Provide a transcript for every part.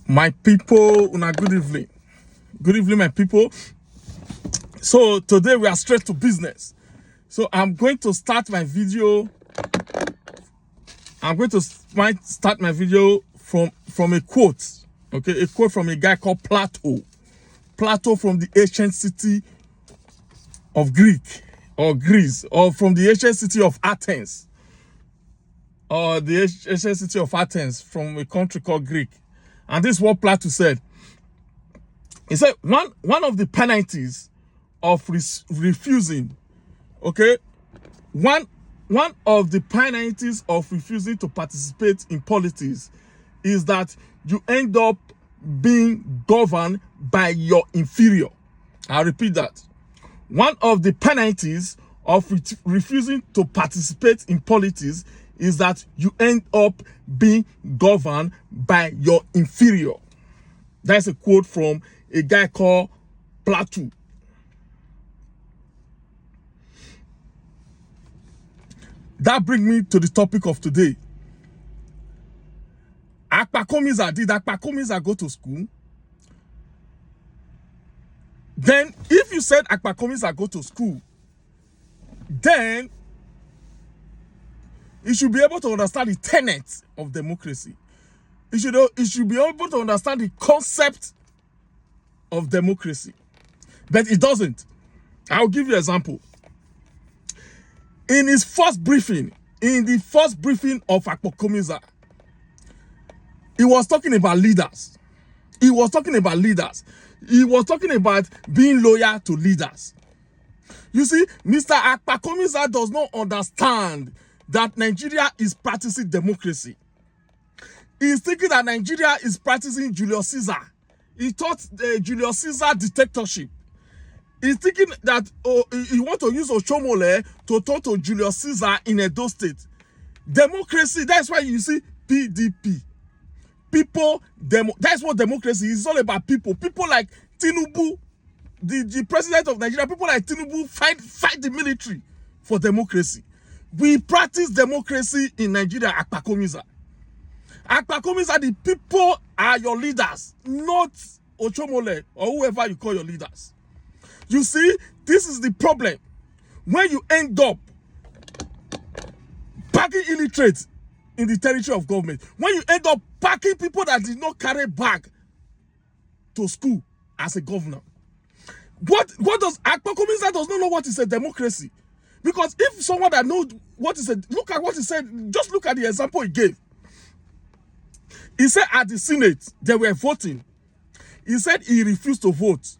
My people, una good evening. Good evening, my people. So today we are straight to business. So I'm going to start my video. Start my video from a quote. Okay, a quote from a guy called Plato. Plato from the ancient city of Greece, or from the ancient city of Athens. Or the ancient city of Athens, from a country called Greek. And this is what Plato said. He said one of the penalties of refusing, okay, one of the penalties of refusing to participate in politics is that you end up being governed by your inferior. I'll repeat that. One of the penalties of refusing to participate in politics is that you end up being governed by your inferior. That's a quote from a guy called Plato. That brings me to the topic of today. Akpakomiza, did Akpakomiza go to school? Then, if you said Akpakomiza go to school, then you should be able to understand the tenets of democracy. You should be able to understand the concept of democracy. But it doesn't. I'll give you an example. In the first briefing of Akpakomiza, he was talking about leaders. He was talking about being loyal to leaders. You see, Mr. Akpakomiza does not understand that Nigeria is practicing democracy. He's thinking that Nigeria is practicing Julius Caesar. He taught Julius Caesar dictatorship. He's thinking that he wants to use Oshomole to talk to Julius Caesar in Edo State. Democracy, that's why you see PDP. That's what democracy is. It's all about people. People like Tinubu, the president of Nigeria, people like Tinubu fight the military for democracy. We practice democracy in Nigeria, Akpakomiza. Akpakomiza, the people are your leaders, not Oshomole or whoever you call your leaders. You see, this is the problem. When you end up packing illiterates in the territory of government, when you end up packing people that did not carry bag to school as a governor, what does Akpakomiza does not know what is a democracy? Because if someone that knows what is look at what he said, just look at the example he gave. He said at the Senate, they were voting. He said he refused to vote.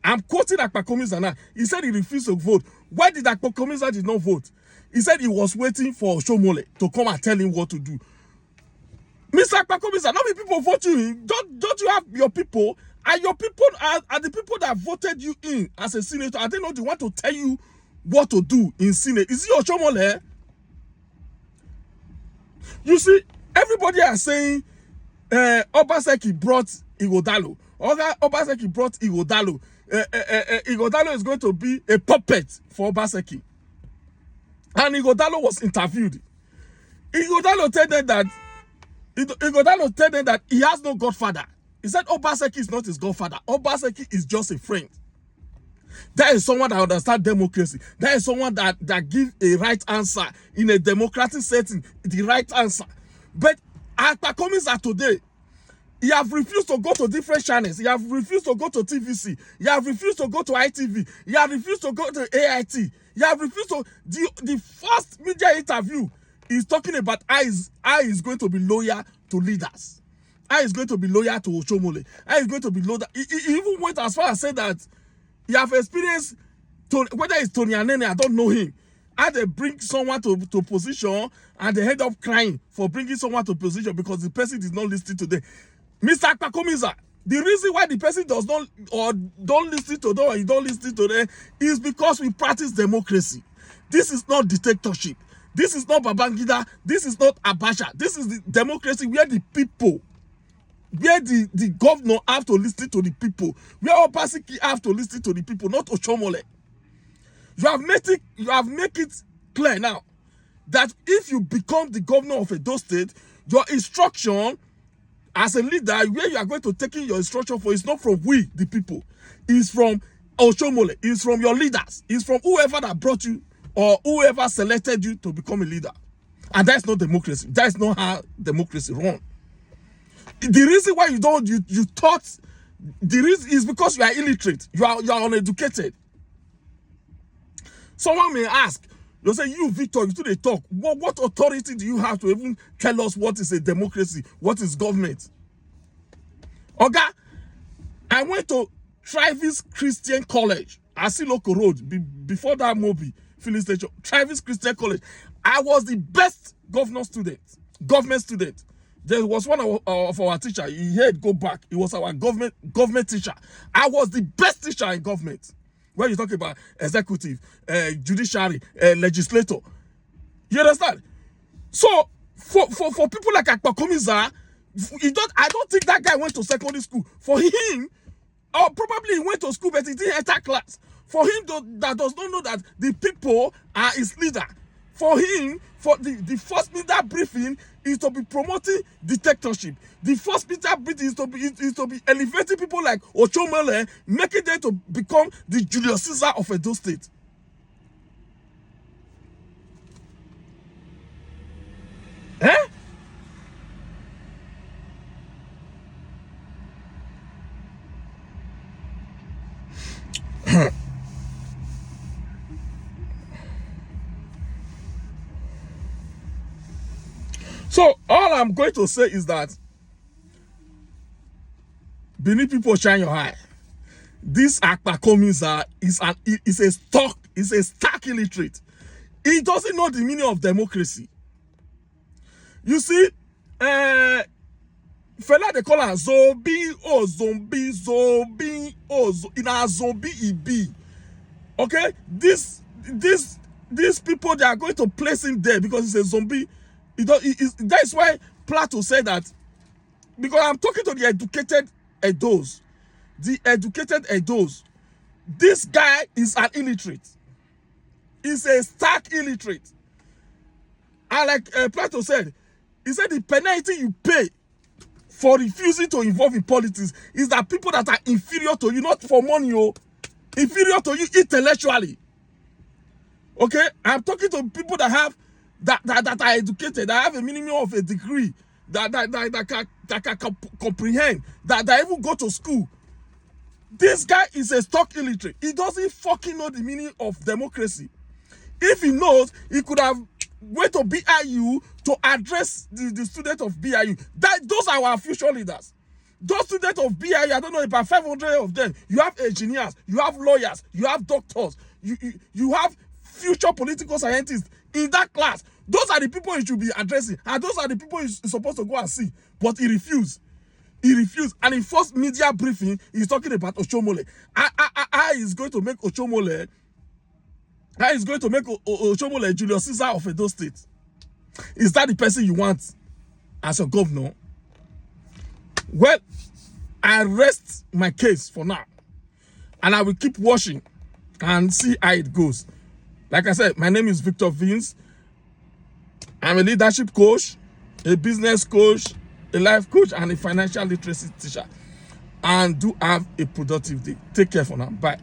I'm quoting Akpakomiza now. He said he refused to vote. Why did Akpakomiza did not vote? He said he was waiting for Oshomole to come and tell him what to do. Mr. Akpakomiza, not many people vote you in. Don't you have your people? And your people are the people that voted you in as a senator. Are they not the one to tell you what to do in Senate? Is it Oshomole? You see, everybody are saying Obaseki brought Ighodalo. Obaseki brought Ighodalo. Ighodalo is going to be a puppet for Obaseki. And Ighodalo was interviewed. Ighodalo told them that he has no godfather. He said Obaseki is not his godfather. Obaseki is just a friend. That is someone that understands democracy. That is someone that gives a right answer in a democratic setting. The right answer. But Akpakomiza today, he have refused to go to different channels. He have refused to go to TVC. He have refused to go to ITV. He have refused to go to AIT. He have refused to... The first media interview is talking about how is going to be loyal to leaders. How is going to be loyal to Oshomole. How is going to be loyal... He even went as far as saying that he have experienced... Whether it's Tony Anene, I don't know him. How they bring someone to position and they end up crying for bringing someone to position because the person did not listen to them. Mr. Akpakomiza, the reason why the person does not or don't listen to them or you don't listen to them is because we practice democracy. This is not dictatorship. This is not Babangida. This is not Abacha. This is the democracy where the people, where the governor have to listen to the people, where Obaseki have to listen to the people, not Oshomole. You have made it clear now that if you become the governor of Edo State, your instruction As a leader, where you are going to take in your instruction for is not from we, the people. It's from Oshomole. It's from your leaders. It's from whoever that brought you or whoever selected you to become a leader. And that's not democracy. That's not how democracy runs. The reason why you thought, the reason is because you are illiterate. You are uneducated. Someone may ask, you say, you, Victor, you do the talk. What authority do you have to even tell us what is a democracy? What is government? Okay, I went to Travis Christian College, Asiloko Road, before that Mobi filling station. Travis Christian College. I was the best government student. There was one of our teacher. He had go back. He was our government teacher. I was the best teacher in government. When you talk about executive, judiciary, legislator, you understand? So for people like Akpakomiza, I don't think that guy went to secondary school. For him, or probably he went to school, but he didn't enter class. For him, that does not know that the people are his leader. For him, for the first media briefing is to be promoting dictatorship. The first media briefing is to be elevating people like Ochomele, making them to become the Julius Caesar of Edo State. Eh? So all I'm going to say is that Benin people, shine your eye. This Akpakomiza is a stark illiterate. He doesn't know the meaning of democracy. You see, fella they call her zombie, in a zombie EB. Okay, these people, they are going to place him there because he's a zombie. That's why Plato said that, because I'm talking to the educated Edos. The educated Edos. This guy is an illiterate. He's a stark illiterate. And like Plato said, he said the penalty you pay for refusing to involve in politics is that people that are inferior to you, not for money, inferior to you intellectually. Okay? I'm talking to people that have that are educated, that have a minimum of a degree, that can comprehend, that even go to school. This guy is a stark illiterate. He doesn't fucking know the meaning of democracy. If he knows, he could have went to BIU to address the students of BIU. Those are our future leaders. Those students of BIU, I don't know, about 500 of them. You have engineers, you have lawyers, you have doctors, you have future political scientists in that class. Those are the people you should be addressing, and those are the people you're supposed to go and see. But he refused. He refused. And in first media briefing, he's talking about Ochomole. How is going to make Ochomole? How is going to make Ochomole Julius Caesar of Edo State? Is that the person you want as your governor? Well, I rest my case for now, and I will keep watching and see how it goes. Like I said, my name is Victor Vince. I'm a leadership coach, a business coach, a life coach, and a financial literacy teacher. And do have a productive day. Take care for now. Bye.